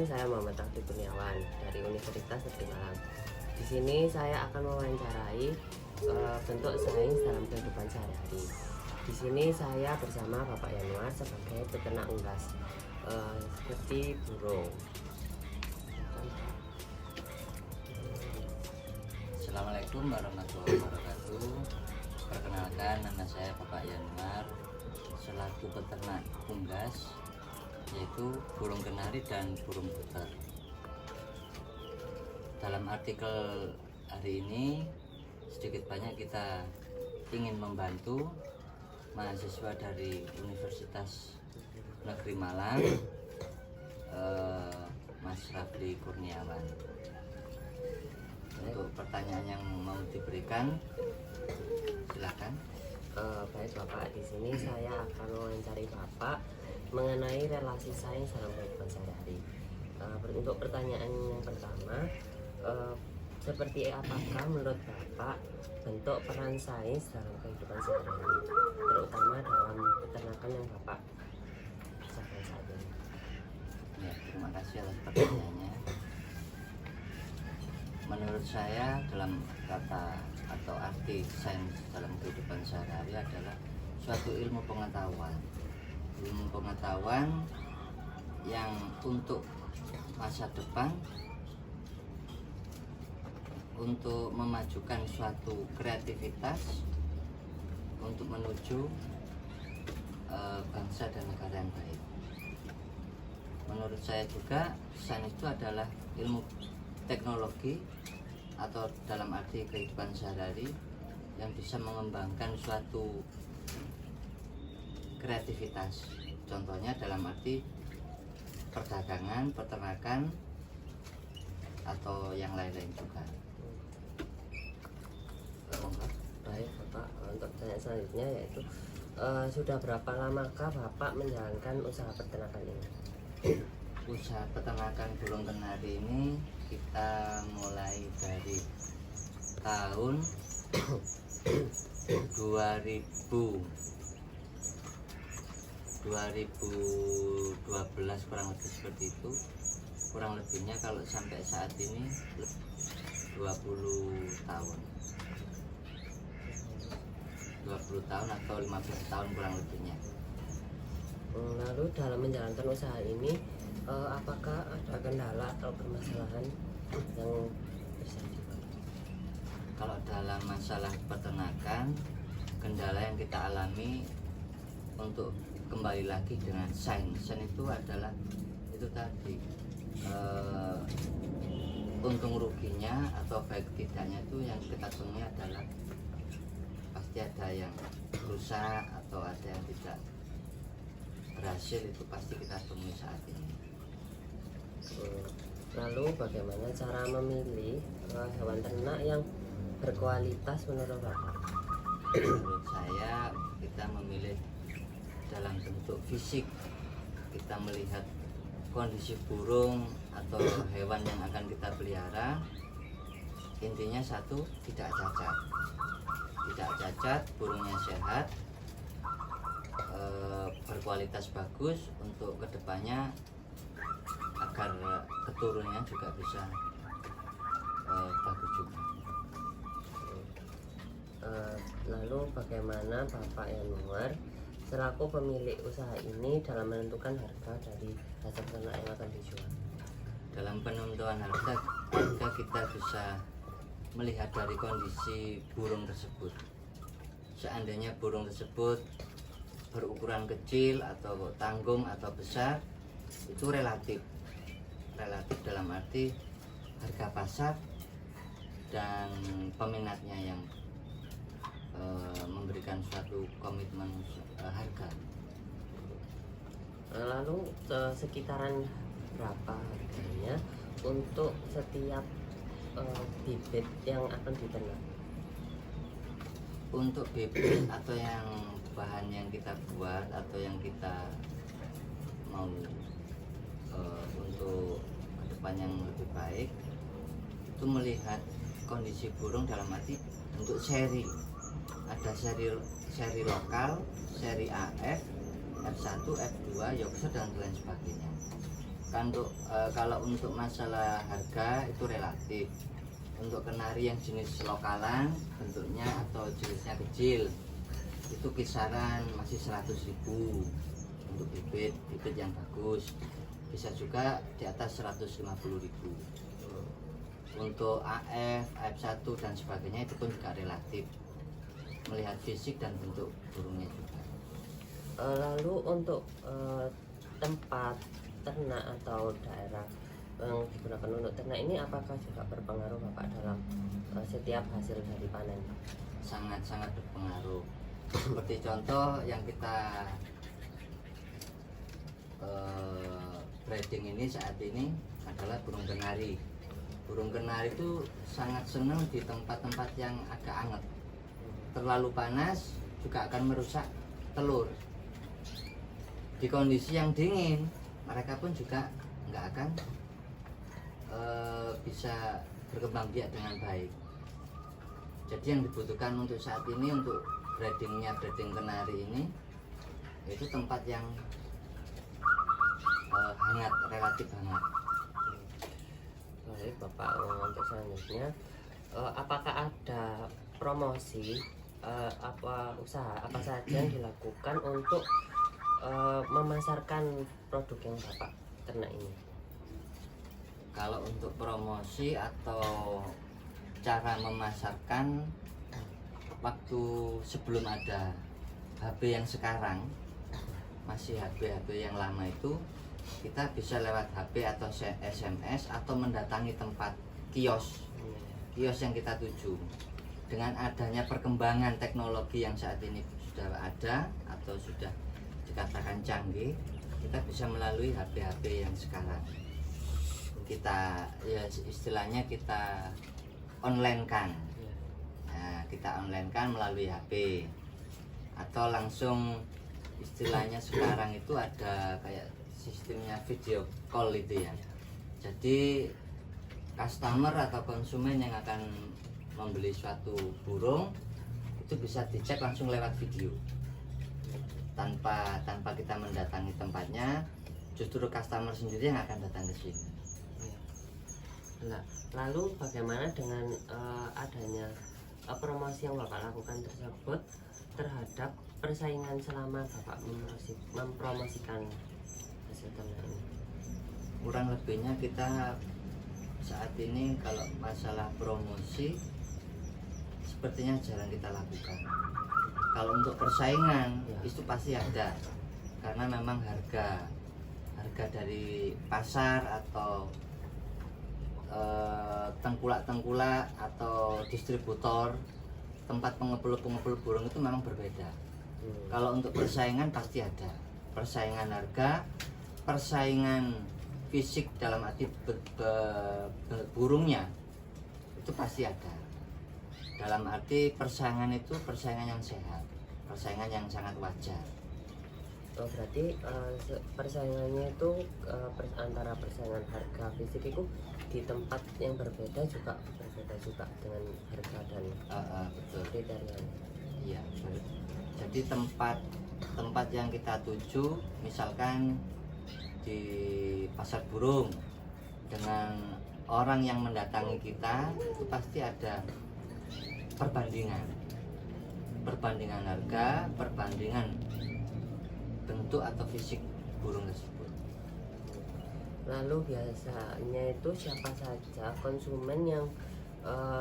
Perkenalkan, saya Muhammad Taufik Kurniawan dari Universitas Negeri Malang. Di sini saya akan mewawancarai bentuk sains dalam kehidupan sehari-hari. Di sini saya bersama Bapak Yanuar sebagai peternak unggas seperti burung. Assalamualaikum warahmatullahi wabarakatuh. Perkenalkan, nama saya Bapak Yanuar selaku peternak unggas, yaitu burung kenari dan burung puter. Dalam artikel hari ini sedikit banyak kita ingin membantu mahasiswa dari Universitas Negeri Malang, Mas Rafli Kurniawan. Untuk pertanyaan yang mau diberikan, silakan. Baik Bapak, di sini saya akan mewawancari Bapak mengenai relasi sains dalam kehidupan sehari-hari. Untuk pertanyaan yang pertama, seperti apakah menurut Bapak bentuk peran sains dalam kehidupan sehari-hari, terutama dalam peternakan yang Bapak usahakan saat ini? Ya, terima kasih atas pertanyaannya. Menurut saya, dalam kata atau arti sains dalam kehidupan sehari-hari adalah suatu ilmu pengetahuan yang untuk masa depan, untuk memajukan suatu kreativitas, untuk menuju bangsa dan negara yang baik. Menurut saya juga, sains itu adalah ilmu teknologi atau dalam arti kehidupan sehari-hari yang bisa mengembangkan suatu kreativitas. Contohnya dalam arti perdagangan, peternakan, atau yang lain-lain juga. Baik Bapak, untuk pertanyaan selanjutnya yaitu sudah berapa lamakah Bapak menjalankan usaha peternakan ini? Usaha peternakan burung kenari ini kita mulai dari tahun 2012 kurang lebih seperti itu. Kurang lebihnya kalau sampai saat ini 20 tahun 20 tahun atau 15 tahun kurang lebihnya. Lalu dalam menjalankan usaha ini, apakah ada kendala atau permasalahan yang terjadi? Kalau dalam masalah peternakan, kendala yang kita alami untuk kembali lagi dengan sains itu adalah itu tadi, untung ruginya atau baik tidaknya itu yang kita temui adalah pasti ada yang rusak atau ada yang tidak berhasil, itu pasti kita temui saat ini. Lalu bagaimana cara memilih hewan ternak yang berkualitas menurut Bapak? Menurut saya, kita memilih dalam bentuk fisik. Kita melihat kondisi burung atau hewan yang akan kita pelihara. Intinya satu, tidak cacat, burungnya sehat, berkualitas bagus untuk kedepannya agar keturunannya juga bisa bagus juga. Lalu bagaimana Bapak Yanuar selaku pemilik usaha ini dalam menentukan harga dari hasil ternak yang akan dijual? Dalam penentuan harga kita bisa melihat dari kondisi burung tersebut. Seandainya burung tersebut berukuran kecil atau tanggung atau besar, itu relatif dalam arti harga pasar dan peminatnya yang memberikan suatu komitmen harga. Lalu sekitaran berapa harganya untuk setiap bibit yang akan diternak? Untuk bibit atau yang bahan yang kita buat atau yang kita mau untuk kedepan yang lebih baik, itu melihat kondisi burung dalam arti untuk seri. Ada seri lokal, seri AF, F1, F2, Yorkshire dan lain sebagainya. Kalau untuk masalah harga itu relatif. Untuk kenari yang jenis lokalan bentuknya atau jenisnya kecil itu kisaran masih 100.000 untuk bibit yang bagus, bisa juga di atas 150.000. Untuk AF1 dan sebagainya itu pun juga relatif, melihat fisik dan bentuk burungnya juga. Lalu untuk tempat ternak atau daerah yang digunakan untuk ternak ini apakah juga berpengaruh Bapak dalam setiap hasil dari panen? Sangat-sangat berpengaruh. Seperti contoh yang kita breeding ini saat ini adalah burung kenari. Burung kenari itu sangat senang di tempat-tempat yang agak hangat. Terlalu panas juga akan merusak telur. Di kondisi yang dingin mereka pun juga nggak akan bisa berkembang biak dengan baik. Jadi yang dibutuhkan untuk saat ini untuk breeding kenari ini itu tempat yang hangat, relatif hangat. Baik Bapak, untuk selanjutnya apakah ada promosi usaha apa saja yang dilakukan untuk memasarkan produk yang Bapak ternak ini? Kalau untuk promosi atau cara memasarkan, waktu sebelum ada HP yang sekarang, masih HP yang lama itu, kita bisa lewat HP atau SMS atau mendatangi tempat kios yang kita tuju. Dengan adanya perkembangan teknologi yang saat ini sudah ada atau sudah dikatakan canggih, kita bisa melalui HP yang sekarang. Kita ya istilahnya kita online kan. Nah, kita online kan melalui HP atau langsung, istilahnya sekarang itu ada kayak sistemnya video call itu ya. Jadi customer atau konsumen yang akan membeli suatu burung itu bisa dicek langsung lewat video tanpa kita mendatangi tempatnya, justru customer sendiri yang akan datang ke sini. Nah, lalu bagaimana dengan adanya promosi yang Bapak lakukan tersebut terhadap persaingan selama Bapak mempromosikan hasil ternak ini? Kurang lebihnya kita saat ini kalau masalah promosi sepertinya jarang kita lakukan. Kalau untuk persaingan itu pasti ada, karena memang harga dari pasar atau tengkulak atau distributor, tempat pengepul burung itu memang berbeda. Kalau untuk persaingan pasti ada persaingan harga, persaingan fisik dalam arti burungnya itu pasti ada. Dalam arti persaingan itu persaingan yang sehat, persaingan yang sangat wajar. Oh, berarti persaingannya itu antara persaingan harga fisik itu di tempat yang berbeda juga dengan harga dan betul. kriterianya. Iya, jadi tempat yang kita tuju, misalkan di pasar burung, dengan orang yang mendatangi kita itu pasti ada perbandingan harga, perbandingan bentuk atau fisik burung tersebut. Lalu biasanya itu siapa saja konsumen yang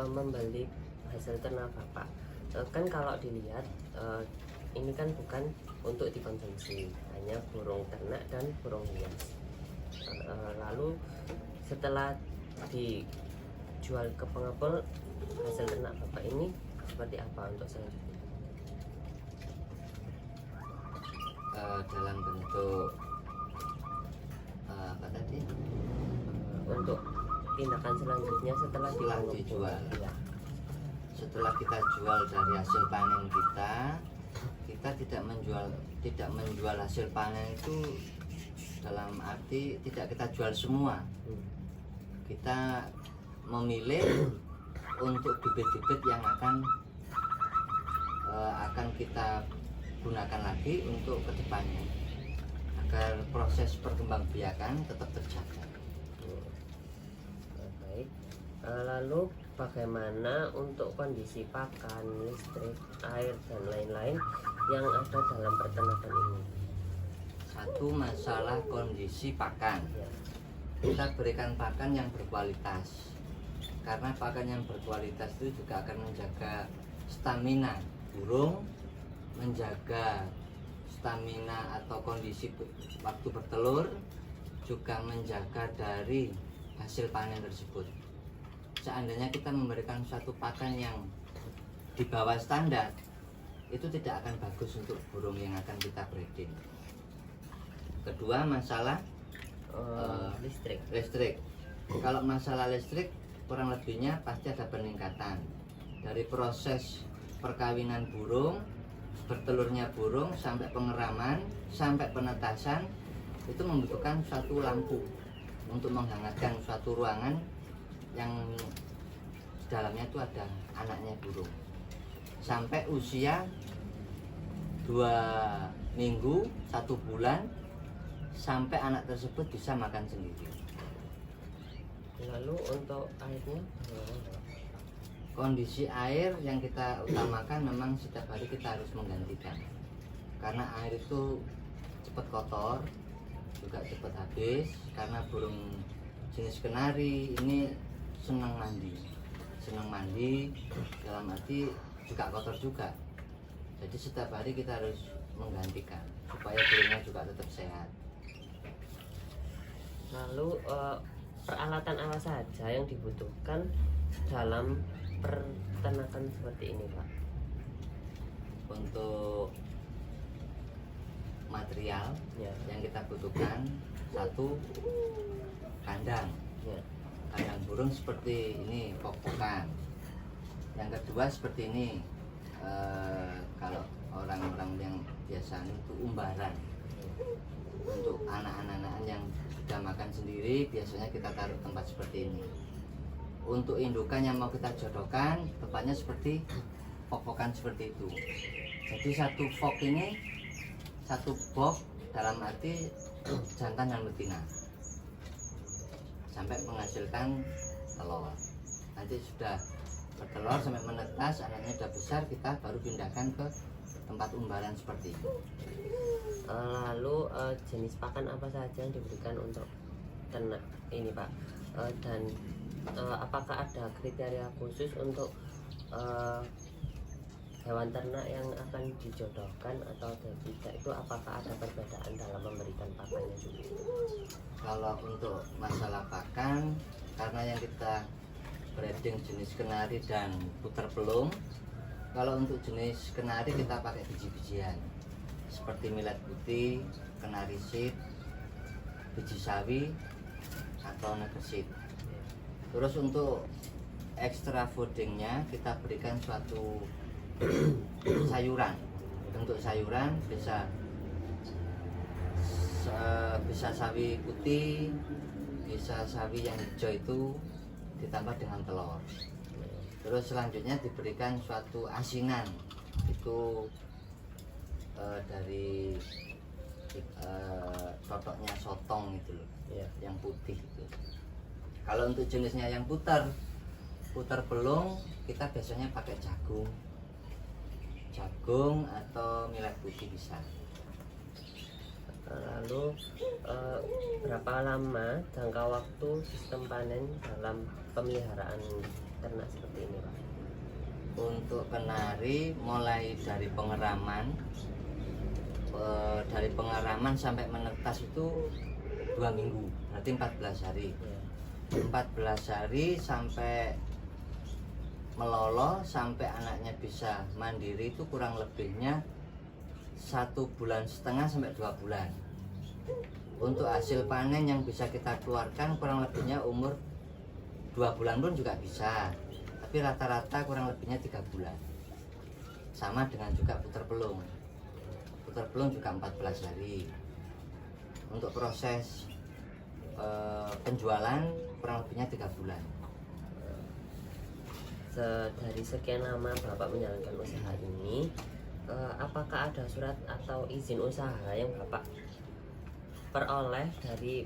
membeli hasil ternak Bapak? Kan kalau dilihat ini kan bukan untuk dikonsumsi, hanya burung ternak dan burung hias. Lalu setelah dijual ke pengepul, hasil ternak Bapak ini seperti apa untuk selanjutnya? Dalam bentuk apa tadi? Untuk tindakan selanjutnya setelah dijual. Ya. Setelah kita jual dari hasil panen kita tidak menjual hasil panen itu dalam arti tidak kita jual semua. Kita memilih untuk bibit-bibit yang akan kita gunakan lagi untuk kedepannya, agar proses perkembangbiakan tetap terjaga. Baik. Lalu bagaimana untuk kondisi pakan, listrik, air dan lain-lain yang ada dalam peternakan ini? Satu, masalah kondisi pakan. Ya. Kita berikan pakan yang berkualitas, karena pakan yang berkualitas itu juga akan menjaga stamina burung, menjaga stamina atau kondisi waktu bertelur, juga menjaga dari hasil panen tersebut. Seandainya kita memberikan suatu pakan yang di bawah standar, itu tidak akan bagus untuk burung yang akan kita breeding. Kedua, masalah listrik. Kalau masalah listrik, kurang lebihnya pasti ada peningkatan dari proses perkawinan burung, bertelurnya burung, sampai pengeraman, sampai penetasan. Itu membutuhkan suatu lampu untuk menghangatkan suatu ruangan yang dalamnya itu ada anaknya burung. Sampai usia 2 minggu, 1 bulan, sampai anak tersebut bisa makan sendiri. Lalu untuk airnya bagaimana? Kondisi air yang kita utamakan memang setiap hari kita harus menggantikan, karena air itu cepat kotor, juga cepat habis, karena burung jenis kenari ini senang mandi dalam arti juga kotor juga. Jadi setiap hari kita harus menggantikan supaya burungnya juga tetap sehat. Lalu peralatan apa saja yang dibutuhkan dalam peternakan seperti ini, Pak? Untuk material Ya. yang kita butuhkan, satu, kandang. Ya. Kandang burung seperti ini, pok-pokan. Yang kedua seperti ini, kalau orang-orang yang biasa itu umbaran. Untuk anak-anak yang sudah makan sendiri, biasanya kita taruh tempat seperti ini. Untuk indukan yang mau kita jodohkan, tempatnya seperti pok-pokan seperti itu. Jadi satu pok ini, satu box dalam arti jantan dan betina, sampai menghasilkan telur. Nanti sudah bertelur sampai menetas, anaknya sudah besar, kita baru pindahkan ke tempat umbaran seperti ini. Lalu jenis pakan apa saja yang diberikan untuk ternak ini, Pak? Dan apakah ada kriteria khusus untuk hewan ternak yang akan dijodohkan atau tidak? Itu apakah ada perbedaan dalam memberikan pakannya juga? Kalau untuk masalah pakan, karena yang kita breeding jenis kenari dan puter pelung, kalau untuk jenis kenari kita pakai biji-bijian seperti millet putih, kenari seed, biji sawi, atau nugget seed. Terus untuk extra foodingnya kita berikan suatu sayuran. Untuk sayuran bisa sawi putih, bisa sawi yang hijau itu ditambah dengan telur. Terus selanjutnya diberikan suatu asinan, itu dari cocoknya sotong itu loh, Ya. yang putih itu. Kalau untuk jenisnya yang puter belung, kita biasanya pakai jagung atau millet putih bisa. Lalu berapa lama jangka waktu sistem panen dalam pemeliharaan ternak seperti ini, Pak? Untuk kenari mulai dari pengeraman sampai menetas itu 2 minggu, berarti 14 hari. Ya. 14 hari sampai meloloh, sampai anaknya bisa mandiri itu kurang lebihnya 1,5 bulan sampai 2 bulan. Untuk hasil panen yang bisa kita keluarkan kurang lebihnya umur 2 bulan pun juga bisa, tapi rata-rata kurang lebihnya 3 bulan. Sama dengan juga puter pelung juga 14 hari. Untuk proses penjualan kurang lebihnya 3 bulan. Dari sekian lama Bapak menjalankan usaha ini, apakah ada surat atau izin usaha yang Bapak peroleh dari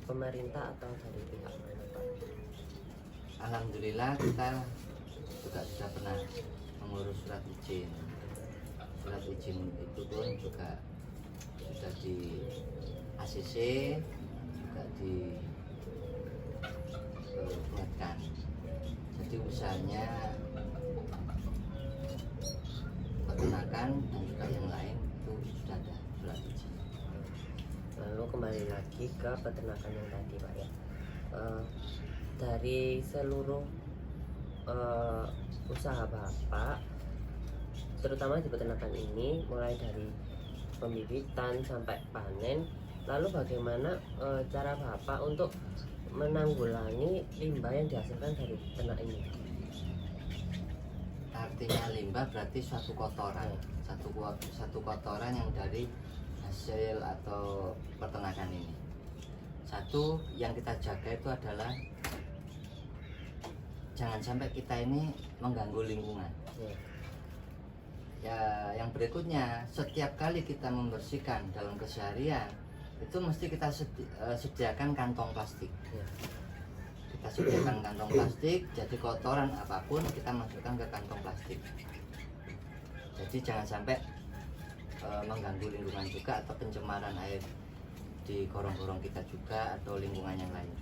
pemerintah atau dari pihak mana Pak? Alhamdulillah kita juga sudah pernah mengurus surat izin. Surat izin itu pun juga sudah di ACC, juga dibuatkan. Jadi usahanya peternakan dan juga yang lain itu sudah ada surat izin. Lalu kembali lagi ke peternakan yang tadi Pak ya. Dari seluruh usaha Bapak, terutama di peternakan ini, mulai dari pembibitan sampai panen, lalu bagaimana cara Bapak untuk menanggulangi limbah yang dihasilkan dari ternak ini? Artinya limbah berarti suatu kotoran, satu kotoran yang dari hasil atau peternakan ini. Satu yang kita jaga itu adalah jangan sampai kita ini mengganggu lingkungan. Ya, yang berikutnya, setiap kali kita membersihkan dalam keseharian itu mesti kita sediakan kantong plastik. Kita sediakan kantong plastik, jadi kotoran apapun kita masukkan ke kantong plastik. Jadi jangan sampai mengganggu lingkungan juga atau pencemaran air di gorong-gorong kita juga atau lingkungan yang lain.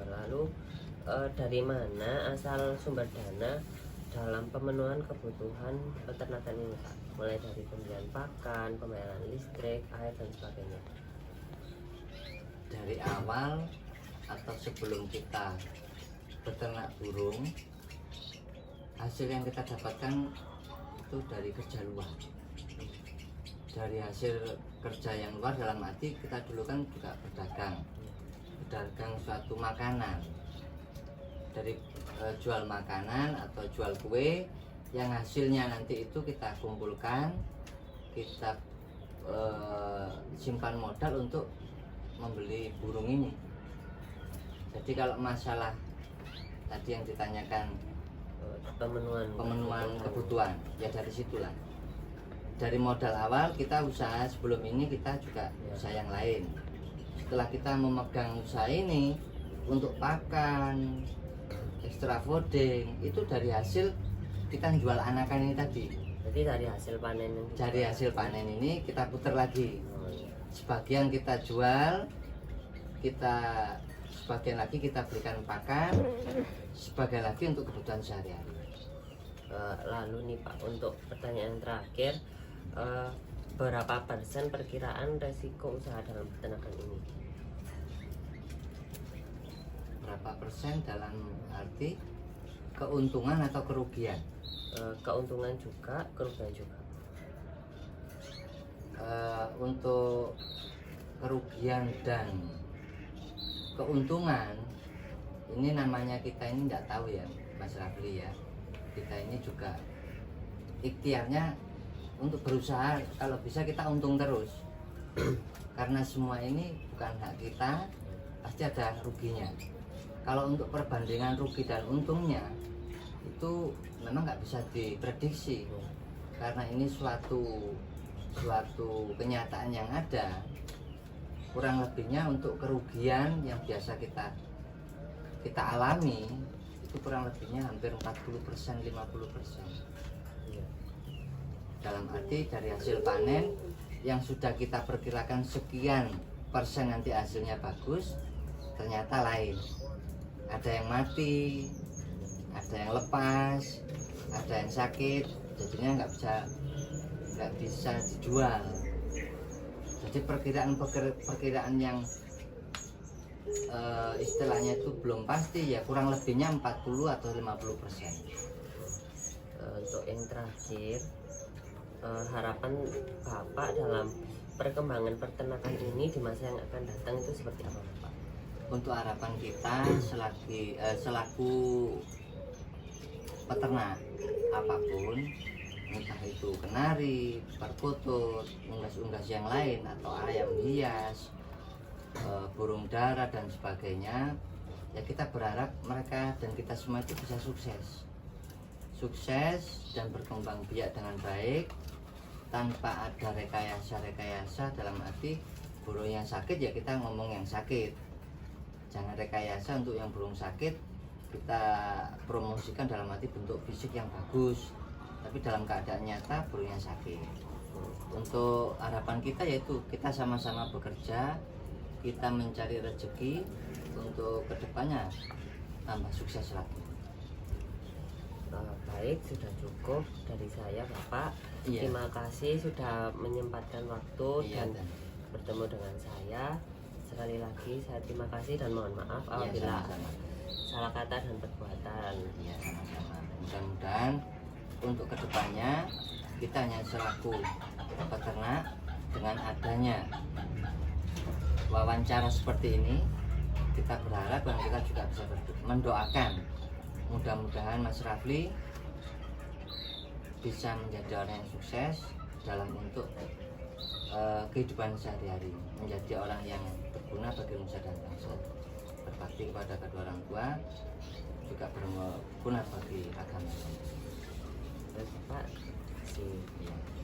Lalu dari mana asal sumber dana dalam pemenuhan kebutuhan peternakan ini Pak? Mulai dari pembelian pakan, pembayaran listrik, air dan sebagainya. Dari awal atau sebelum kita beternak burung, hasil yang kita dapatkan itu dari kerja luar. Dari hasil kerja yang luar dalam arti kita dulu kan juga berdagang suatu makanan, dari jual makanan atau jual kue yang hasilnya nanti itu kita kumpulkan, kita simpan modal untuk membeli burung ini. Jadi kalau masalah tadi yang ditanyakan pemenuhan kebutuhan, ya dari situlah. Dari modal awal kita usaha sebelum ini kita juga usaha yang lain. Setelah kita memegang usaha ini untuk pakan, extra fooding, itu dari hasil kita jual anakan ini tadi. Jadi dari hasil panen ini. Dari hasil panen ini kita putar lagi. Sebagian kita jual, sebagian lagi kita berikan pakan, sebagian lagi untuk kebutuhan sehari-hari. Lalu nih Pak, untuk pertanyaan terakhir, berapa persen perkiraan resiko usaha dalam peternakan ini? Berapa persen dalam arti keuntungan atau kerugian? Keuntungan juga, kerugian juga. Untuk kerugian dan keuntungan ini namanya kita ini tidak tahu ya Mas Rafli ya. Kita ini juga ikhtiarnya untuk berusaha kalau bisa kita untung terus. Karena semua ini bukan hak kita, pasti ada ruginya. Kalau untuk perbandingan rugi dan untungnya itu memang nggak bisa diprediksi, karena ini suatu kenyataan yang ada. Kurang lebihnya untuk kerugian yang biasa kita alami itu kurang lebihnya hampir 40%, 50%. Dalam arti dari hasil panen yang sudah kita perkirakan sekian persen nanti hasilnya bagus, ternyata lain. Ada yang mati, ada yang lepas, ada yang sakit, jadinya nggak bisa dijual. Jadi perkiraan yang istilahnya itu belum pasti ya, kurang lebihnya 40 atau 50%. Untuk yang terakhir, harapan Bapak dalam perkembangan peternakan ini di masa yang akan datang itu seperti apa Pak? Untuk harapan kita selaku peternak apapun, entah itu kenari, perkutut, unggas-unggas yang lain atau ayam hias, burung dara dan sebagainya, ya kita berharap mereka dan kita semua itu bisa sukses dan berkembang biak dengan baik tanpa ada rekayasa dalam arti burung yang sakit ya kita ngomong yang sakit, jangan rekayasa untuk yang burung sakit kita promosikan dalam arti bentuk fisik yang bagus, tapi dalam keadaan nyata burungnya sakit. Untuk harapan kita yaitu kita sama-sama bekerja, kita mencari rezeki untuk kedepannya tambah sukses lagi. Baik, sudah cukup dari saya Bapak. Iya. Terima kasih sudah menyempatkan waktu Iya, dan bertemu dengan saya. Sekali lagi saya terima kasih dan mohon maaf Iya, apabila sama-sama. salah kata dan perbuatan. Iya, sama-sama. Mudah-mudahan untuk kedepannya kita hanya selaku peternak, dengan adanya wawancara seperti ini kita berharap dan kita juga bisa mendoakan mudah-mudahan Mas Rafli bisa menjadi orang yang sukses dalam untuk kehidupan sehari-hari, menjadi orang yang berguna bagi nusa dan bangsa, berbakti kepada kedua orang tua, juga berguna bagi agama. Baik Bapak, terima kasih. Ya.